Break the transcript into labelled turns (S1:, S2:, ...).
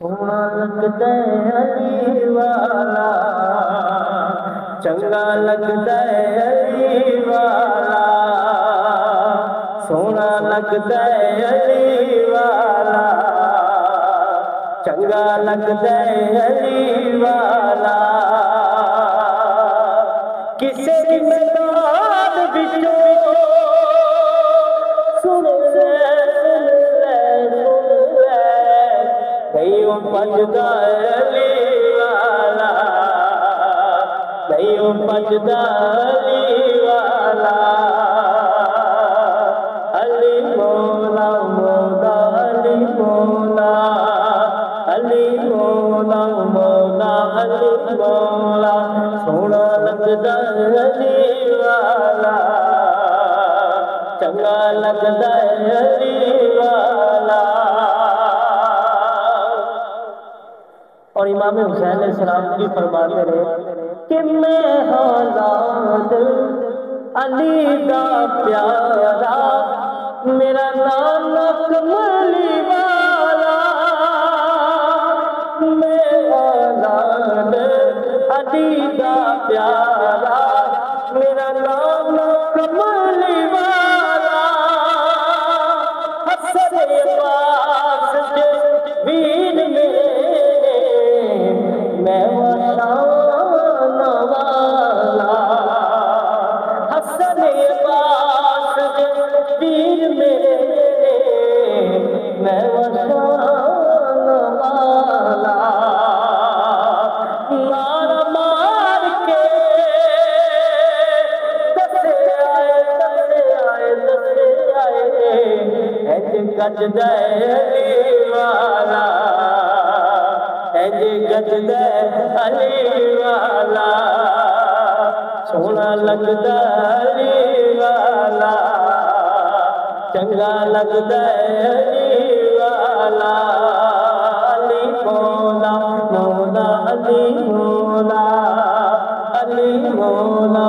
S1: सोना लगदा है अली वाला, चंगा लगदा है अली वाला, सोना लगदा है अली वाला, चंगा लगदा है अली वाला। किसे भी मैदान विचों सुन ले, नहीं बजदा अली वाला, नहीं बजदा अली वाला। अली मौला मौला अली मौला, अली मौला मौला अली मौला, सोना लगदा अली वाला, चंगा लगदा अली वाला। और इमाम हुसैन अलैहिस्सलाम भी फरमाते रहे कि मैं औलाद अली दा प्यारा, मेरा नाम कमली वाला, मैं औलाद अली दा प्यारा, मेरा नाम कमली वाला। हसन पास के वीर मेरे, मैं वशान वाला। हसन पास के वीर मेरे, मैं वशान वाला। मार मार के दसे आए, दसे आए, दसे आए, गजदा अली वाला, गजदा अली वाला, सोना लगदा अली वाला, चंगा लगदा अली वाला। अली मौला मौला अली मौला, अली मौला